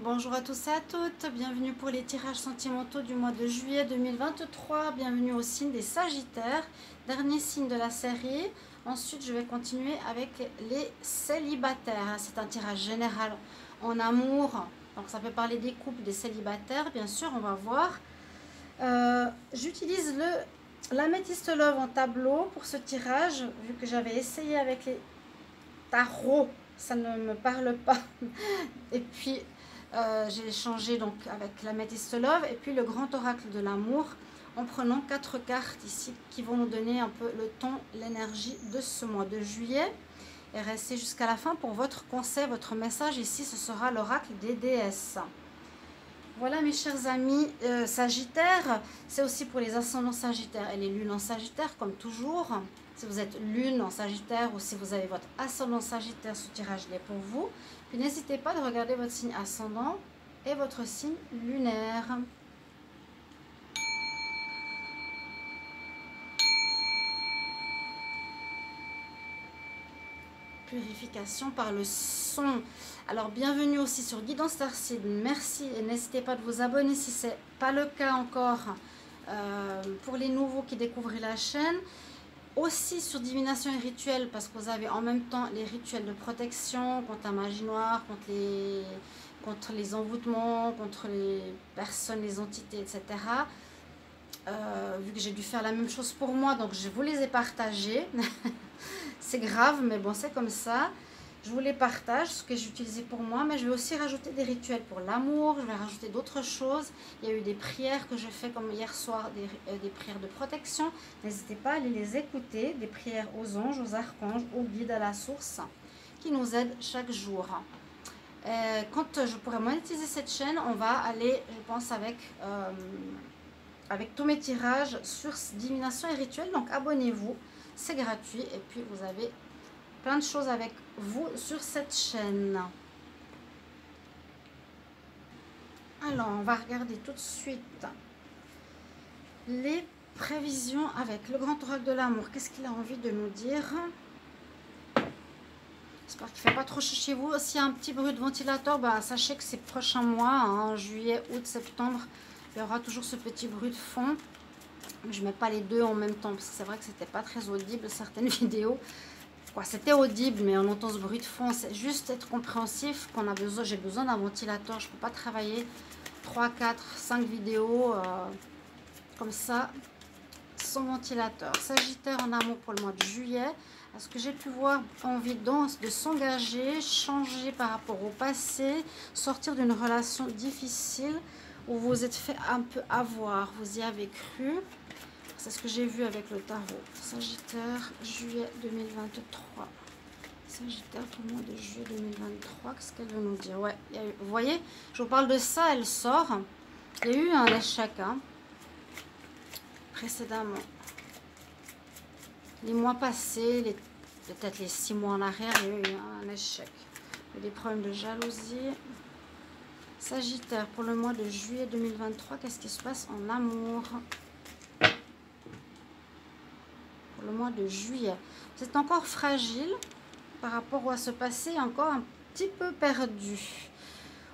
Bonjour à tous et à toutes, bienvenue pour les tirages sentimentaux du mois de juillet 2023, bienvenue au signe des Sagittaires, dernier signe de la série. Ensuite je vais continuer avec les célibataires, c'est un tirage général en amour, donc ça peut parler des couples, des célibataires, bien sûr on va voir. J'utilise l'améthyste love en tableau pour ce tirage, vu que j'avais essayé avec les tarots, ça ne me parle pas, et puis j'ai changé donc avec l'améthyste love et puis le grand oracle de l'amour en prenant 4 cartes ici qui vont nous donner un peu le ton, l'énergie de ce mois de juillet. Et restez jusqu'à la fin pour votre conseil, votre message. Ici ce sera l'oracle des déesses. Voilà mes chers amis Sagittaires, c'est aussi pour les ascendants Sagittaires et les lunes en Sagittaire comme toujours. Si vous êtes lune en Sagittaire ou si vous avez votre ascendant Sagittaire, ce tirage est pour vous. Puis n'hésitez pas de regarder votre signe ascendant et votre signe lunaire. Purification par le son. Alors bienvenue aussi sur Guidance Starseed, merci et n'hésitez pas de vous abonner si ce n'est pas le cas encore pour les nouveaux qui découvrent la chaîne. Aussi sur divination et rituels parce que vous avez en même temps les rituels de protection contre la magie noire, contre les envoûtements, contre les personnes, les entités, etc. Vu que j'ai dû faire la même chose pour moi, donc je vous les ai partagés. C'est grave, mais bon, c'est comme ça. Je vous les partage, ce que j'ai utilisé pour moi, mais je vais aussi rajouter des rituels pour l'amour, je vais rajouter d'autres choses. Il y a eu des prières que j'ai fait comme hier soir, des prières de protection. N'hésitez pas à aller les écouter, des prières aux anges, aux archanges, aux guides, à la source, qui nous aident chaque jour. Quand je pourrai monétiser cette chaîne, on va aller, je pense, avec tous mes tirages sur divination et rituels. Donc abonnez-vous, c'est gratuit et puis vous avez plein de choses avec vous sur cette chaîne. Alors on va regarder tout de suite les prévisions avec le grand oracle de l'amour. Qu'est-ce qu'il a envie de nous dire? J'espère qu'il ne fait pas trop chaud chez vous. S'il y a un petit bruit de ventilateur, bah, sachez que ces prochains mois, hein, juillet, août, septembre, il y aura toujours ce petit bruit de fond. Je ne mets pas les deux en même temps parce que c'est vrai que c'était pas très audible certaines vidéos. C'était audible, mais on entend ce bruit de fond. C'est juste être compréhensif qu'on a besoin. J'ai besoin d'un ventilateur. Je ne peux pas travailler 3, 4, 5 vidéos comme ça sans ventilateur. Sagittaire en amour pour le mois de juillet. Est-ce que j'ai pu voir envie de s'engager, changer par rapport au passé, sortir d'une relation difficile où vous vous êtes fait un peu avoir, vous y avez cru? C'est ce que j'ai vu avec le tarot. Sagittaire, juillet 2023. Sagittaire pour le mois de juillet 2023. Qu'est-ce qu'elle veut nous dire? Ouais, vous voyez, je vous parle de ça, elle sort. Il y a eu un échec précédemment. Les mois passés, peut-être les 6 mois en arrière, il y a eu un échec. Il y a des problèmes de jalousie. Sagittaire pour le mois de juillet 2023. Qu'est-ce qui se passe en amour? Le mois de juillet. Vous êtes encore fragile par rapport à ce passé, encore un petit peu perdu.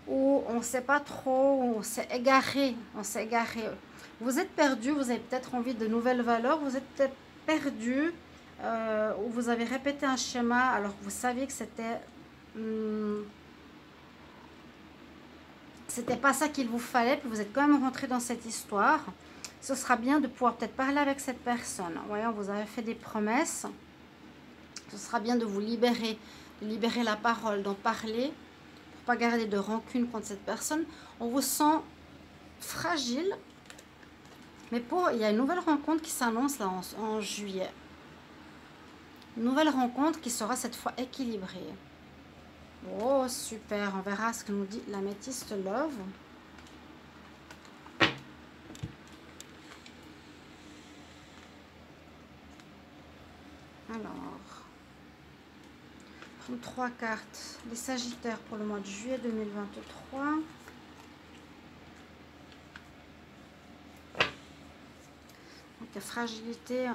Ou on ne sait pas trop, on s'est égaré. Vous êtes perdu, vous avez peut-être envie de nouvelles valeurs, vous êtes peut-être perdu, ou vous avez répété un schéma alors que vous saviez que c'était pas ça qu'il vous fallait, puis vous êtes quand même rentré dans cette histoire. Ce sera bien de pouvoir peut-être parler avec cette personne. Voyons, vous avez fait des promesses. Ce sera bien de vous libérer, de libérer la parole, d'en parler, pour pas garder de rancune contre cette personne. On vous sent fragile, mais il y a une nouvelle rencontre qui s'annonce là en juillet. Une nouvelle rencontre qui sera cette fois équilibrée. Oh, super, on verra ce que nous dit l'améthyste love. Alors, prends 3 cartes. Les Sagittaires pour le mois de juillet 2023. Donc, la fragilité,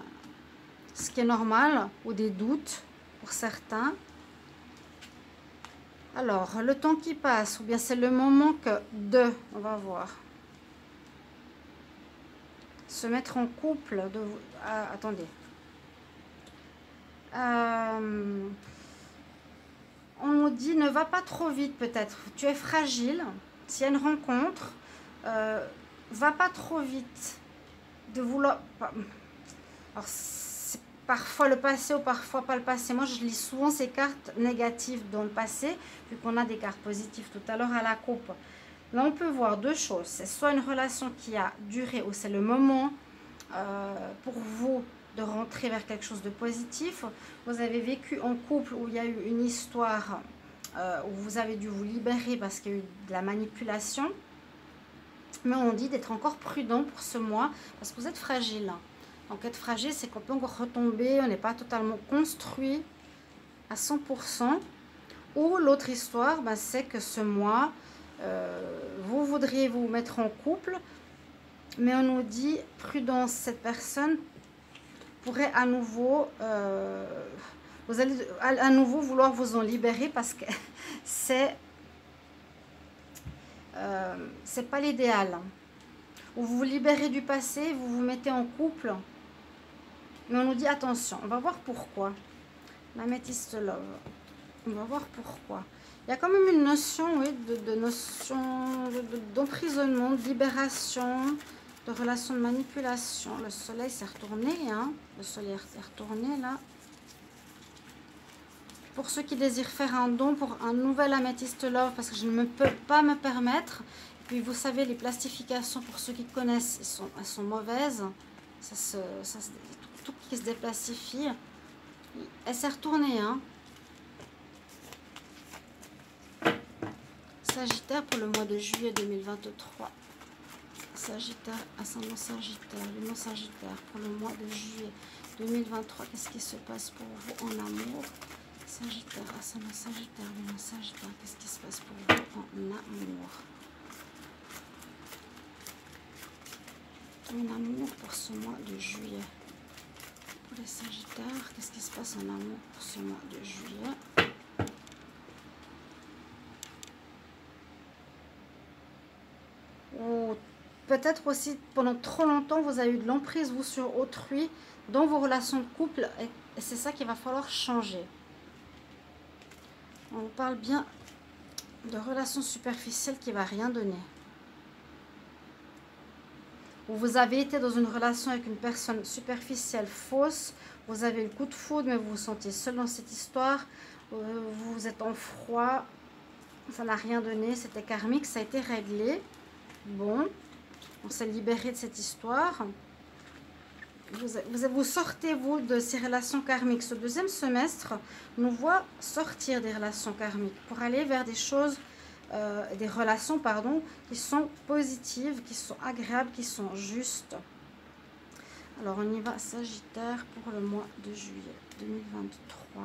ce qui est normal, ou des doutes pour certains. Alors, le temps qui passe, ou bien c'est le moment que de, on va voir, se mettre en couple, attendez. On nous dit ne va pas trop vite peut-être, tu es fragile, s'il y a une rencontre, va pas trop vite, de vouloir... Alors, c'est parfois le passé ou parfois pas le passé. Moi, je lis souvent ces cartes négatives dans le passé, vu qu'on a des cartes positives tout à l'heure à la coupe. Là, on peut voir deux choses. C'est soit une relation qui a duré, ou c'est le moment pour vous de rentrer vers quelque chose de positif. Vous avez vécu en couple où il y a eu une histoire où vous avez dû vous libérer parce qu'il y a eu de la manipulation. Mais on dit d'être encore prudent pour ce mois parce que vous êtes fragile. Donc être fragile, c'est qu'on peut encore retomber, on n'est pas totalement construit à 100%. Ou l'autre histoire, ben, c'est que ce mois, vous voudriez vous mettre en couple, mais on nous dit prudence, cette personne pourrait à nouveau, vous allez à nouveau vouloir vous en libérer parce que c'est pas l'idéal. Ou vous vous libérez du passé, vous vous mettez en couple, mais on nous dit attention, on va voir pourquoi. L'améthyste love, on va voir pourquoi. Il y a quand même une notion, oui, d'emprisonnement, de libération, de relation de manipulation. Le soleil s'est retourné, hein. Le soleil s'est retourné là. Pour ceux qui désirent faire un don pour un nouvel améthyste love, parce que je ne peux pas me permettre. Puis vous savez, les plastifications, pour ceux qui connaissent, elles sont mauvaises. Tout qui se déplastifie. Elle s'est retournée, hein. Sagittaire pour le mois de juillet 2023. Sagittaire, ascendant Sagittaire, le nom Sagittaire pour le mois de juillet 2023. Qu'est-ce qui se passe pour vous en amour? Sagittaire, ascendant Sagittaire, le nom Sagittaire. Qu'est-ce qui se passe pour vous en amour? En amour pour ce mois de juillet. Pour les Sagittaires, qu'est-ce qui se passe en amour pour ce mois de juillet? Ou peut-être aussi pendant trop longtemps vous avez eu de l'emprise vous sur autrui dans vos relations de couple et c'est ça qu'il va falloir changer. On vous parle bien de relations superficielles qui ne va rien donner. Ou vous avez été dans une relation avec une personne superficielle, fausse, vous avez eu le coup de foudre mais vous vous sentez seul dans cette histoire, vous êtes en froid, ça n'a rien donné, c'était karmique, ça a été réglé. Bon, on s'est libéré de cette histoire. Vous sortez, vous, de ces relations karmiques. Ce deuxième semestre nous voit sortir des relations karmiques pour aller vers des choses, des relations, pardon, qui sont positives, qui sont agréables, qui sont justes. Alors, on y va, Sagittaire, pour le mois de juillet 2023.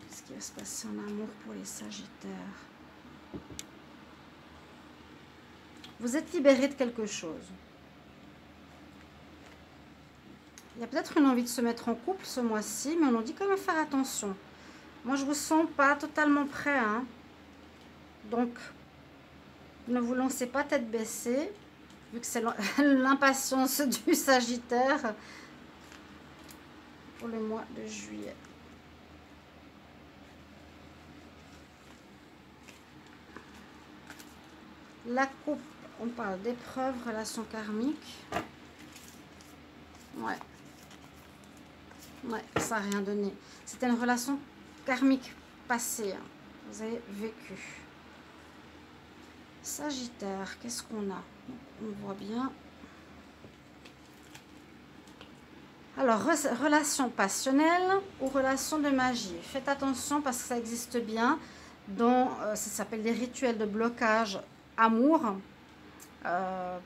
Qu'est-ce qui va se passer en amour pour les Sagittaires? Vous êtes libéré de quelque chose. Il y a peut-être une envie de se mettre en couple ce mois-ci, mais on nous dit quand même faire attention. Moi, je vous sens pas totalement prêt, hein. Donc, ne vous lancez pas tête baissée, vu que c'est l'impatience du Sagittaire pour le mois de juillet. La coupe, on parle d'épreuves, relations karmiques. Ouais. Ouais, ça n'a rien donné. C'était une relation karmique passée. Hein. Vous avez vécu. Sagittaire, qu'est-ce qu'on a? On voit bien. Alors, relation passionnelle ou relation de magie. Faites attention parce que ça existe bien. Ça s'appelle des rituels de blocage amour.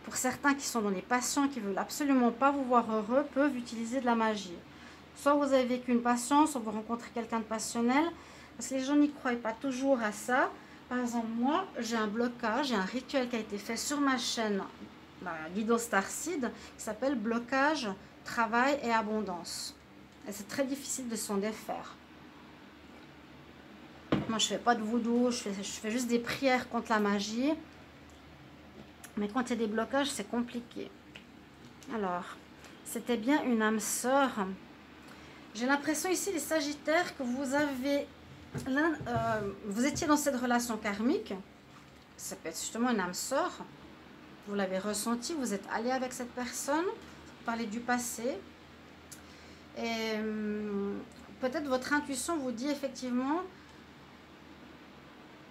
Pour certains qui sont dans les passions, qui ne veulent absolument pas vous voir heureux, peuvent utiliser de la magie. Soit vous avez vécu une passion, soit vous rencontrez quelqu'un de passionnel. Parce que les gens n'y croient pas toujours à ça. Par exemple, moi, j'ai un blocage, j'ai un rituel qui a été fait sur ma chaîne Guidance Starseed, qui s'appelle blocage, travail et abondance. Et c'est très difficile de s'en défaire. Moi, je fais pas de voodoo, je fais juste des prières contre la magie. Mais quand il y a des blocages, c'est compliqué. Alors, c'était bien une âme sœur. J'ai l'impression ici, les Sagittaires, que vous avez... vous étiez dans cette relation karmique. Ça peut être justement une âme sœur. Vous l'avez ressenti, vous êtes allé avec cette personne. Vous parlez du passé. Et peut-être votre intuition vous dit effectivement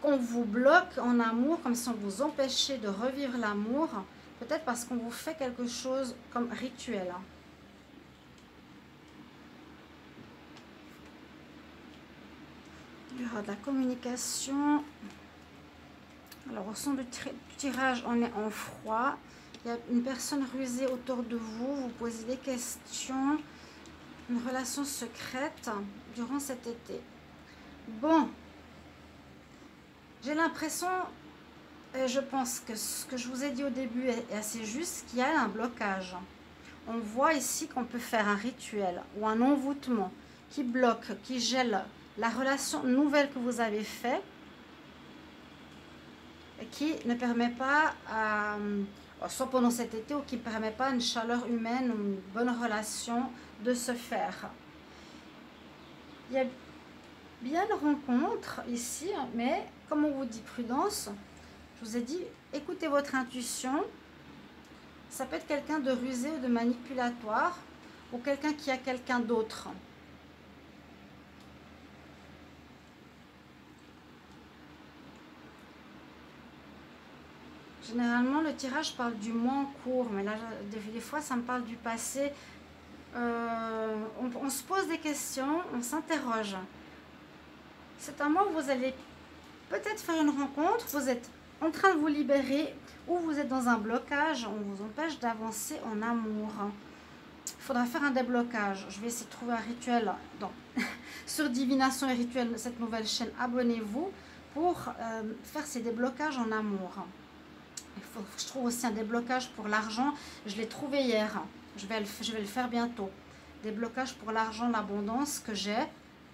qu'on vous bloque en amour, comme si on vous empêchait de revivre l'amour. Peut-être parce qu'on vous fait quelque chose comme rituel. Il y aura de la communication. Alors, au son du tirage, on est en froid. Il y a une personne rusée autour de vous. Vous posez des questions. Une relation secrète durant cet été. Bon. J'ai l'impression, et je pense que ce que je vous ai dit au début est assez juste, qu'il y a un blocage. On voit ici qu'on peut faire un rituel ou un envoûtement qui bloque, qui gèle la relation nouvelle que vous avez faite et qui ne permet pas, soit pendant cet été, ou qui ne permet pas une chaleur humaine ou une bonne relation de se faire. Il y a bien une rencontre ici, mais comme on vous dit prudence, je vous ai dit, écoutez votre intuition. Ça peut être quelqu'un de rusé ou de manipulatoire, ou quelqu'un qui a quelqu'un d'autre. Généralement, le tirage parle du mois en cours, mais là, des fois, ça me parle du passé. On se pose des questions, on s'interroge. C'est un mois où vous allez peut-être faire une rencontre, vous êtes en train de vous libérer, ou vous êtes dans un blocage, on vous empêche d'avancer en amour. Il faudra faire un déblocage. Je vais essayer de trouver un rituel sur Divination et Rituel, cette nouvelle chaîne. Abonnez-vous pour faire ces déblocages en amour. Il faut que je trouve aussi un déblocage pour l'argent. Je l'ai trouvé hier. Je vais le faire bientôt. Déblocage pour l'argent, l'abondance que j'ai.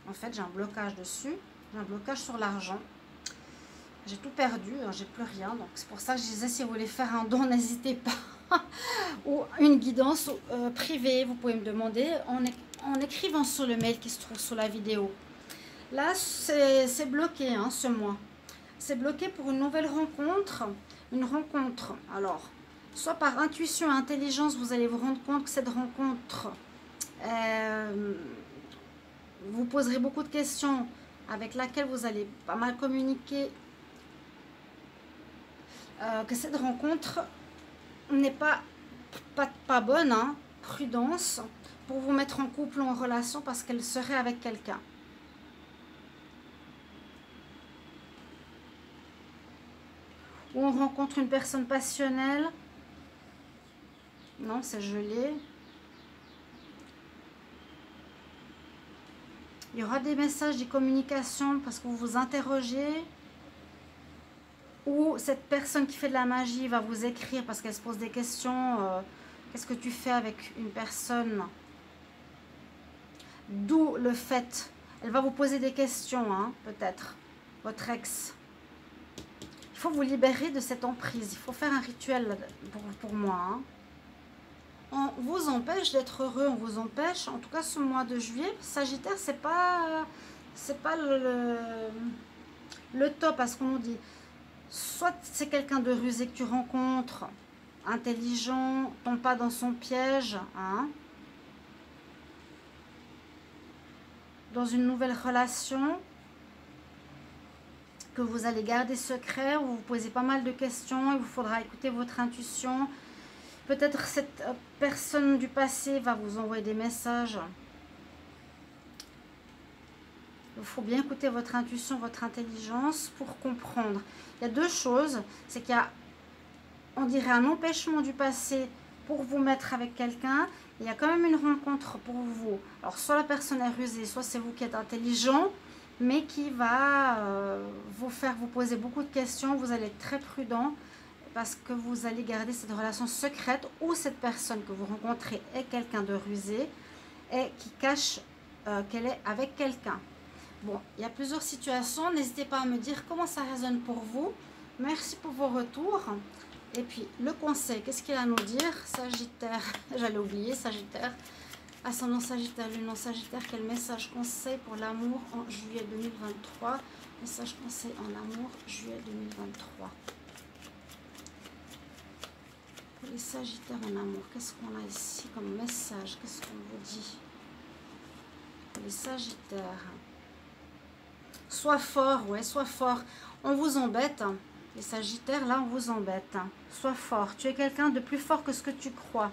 En fait, j'ai un blocage dessus. J'ai un blocage sur l'argent. J'ai tout perdu, j'ai plus rien. Donc c'est pour ça que je disais, si vous voulez faire un don, n'hésitez pas. Ou une guidance privée, vous pouvez me demander en écrivant sur le mail qui se trouve sous la vidéo. Là, c'est bloqué ce mois. C'est bloqué pour une nouvelle rencontre. Une rencontre, alors, soit par intuition et intelligence, vous allez vous rendre compte que cette rencontre, vous poserez beaucoup de questions avec laquelle vous allez pas mal communiquer, que cette rencontre n'est pas bonne, prudence, pour vous mettre en couple ou en relation parce qu'elle serait avec quelqu'un. Ou on rencontre une personne passionnelle. Non, c'est gelé. Il y aura des messages, des communications parce que vous vous interrogez. Ou cette personne qui fait de la magie va vous écrire parce qu'elle se pose des questions. Qu'est-ce que tu fais avec une personne? D'où le fait, elle va vous poser des questions, peut-être, votre ex. Il faut vous libérer de cette emprise. Il faut faire un rituel pour moi. On vous empêche d'être heureux. On vous empêche, en tout cas ce mois de juillet. Sagittaire, c'est pas le top, parce qu'on nous dit, soit c'est quelqu'un de rusé que tu rencontres, intelligent, tombe pas dans son piège, dans une nouvelle relation que vous allez garder secret, où vous posez pas mal de questions, il vous faudra écouter votre intuition. Peut-être cette personne du passé va vous envoyer des messages. Il faut bien écouter votre intuition, votre intelligence pour comprendre. Il y a deux choses, c'est qu'il y a, on dirait, un empêchement du passé pour vous mettre avec quelqu'un. Il y a quand même une rencontre pour vous. Alors soit la personne est rusée, soit c'est vous qui êtes intelligent, mais qui va vous faire vous poser beaucoup de questions. Vous allez être très prudent parce que vous allez garder cette relation secrète, ou cette personne que vous rencontrez est quelqu'un de rusé et qui cache qu'elle est avec quelqu'un. Bon, il y a plusieurs situations. N'hésitez pas à me dire comment ça résonne pour vous. Merci pour vos retours. Et puis, le conseil, qu'est-ce qu'il a à nous dire? Sagittaire, j'allais oublier, Sagittaire. Ascendant Sagittaire, Lune en Sagittaire, quel message conseil pour l'amour en juillet 2023? Message conseil en amour, juillet 2023. Pour les Sagittaires en amour, qu'est-ce qu'on a ici comme message? Qu'est-ce qu'on vous dit? Pour les Sagittaires. Sois fort, ouais, sois fort. On vous embête. Les Sagittaires, là, on vous embête. Sois fort. Tu es quelqu'un de plus fort que ce que tu crois.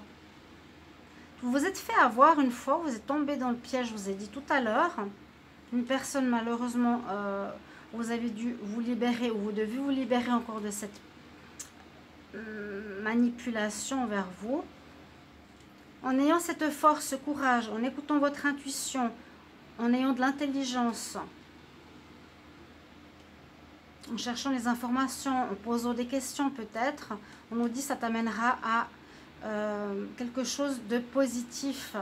Vous vous êtes fait avoir une fois, vous êtes tombé dans le piège, je vous ai dit tout à l'heure. Une personne, malheureusement, vous avez dû vous libérer ou vous devez vous libérer encore de cette manipulation envers vous. En ayant cette force, ce courage, en écoutant votre intuition, en ayant de l'intelligence, en cherchant les informations, en posant des questions peut-être, on nous dit que ça t'amènera à quelque chose de positif.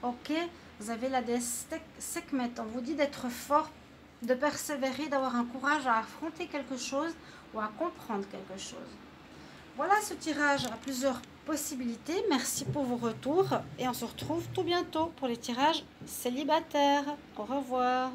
Ok, vous avez la déesse Sekhmet, on vous dit d'être fort, de persévérer, d'avoir un courage à affronter quelque chose ou à comprendre quelque chose. Voilà, ce tirage a plusieurs possibilités. Merci pour vos retours et on se retrouve tout bientôt pour les tirages célibataires. Au revoir.